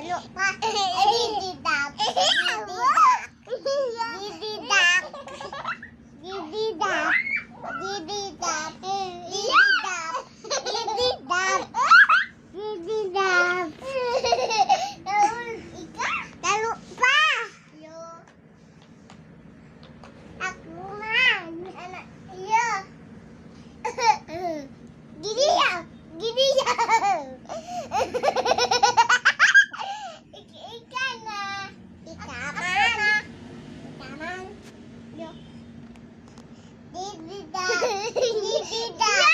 lupa. Dididap. Dididap. Dididap. Dididap. Dididap. Dididap. Dididap. Lalu pa. Aku man. Anak. Iya. Gini ya. Gini ya. Ikan na. Ikaman. Ikaman. Yo. Dididap. Dididap.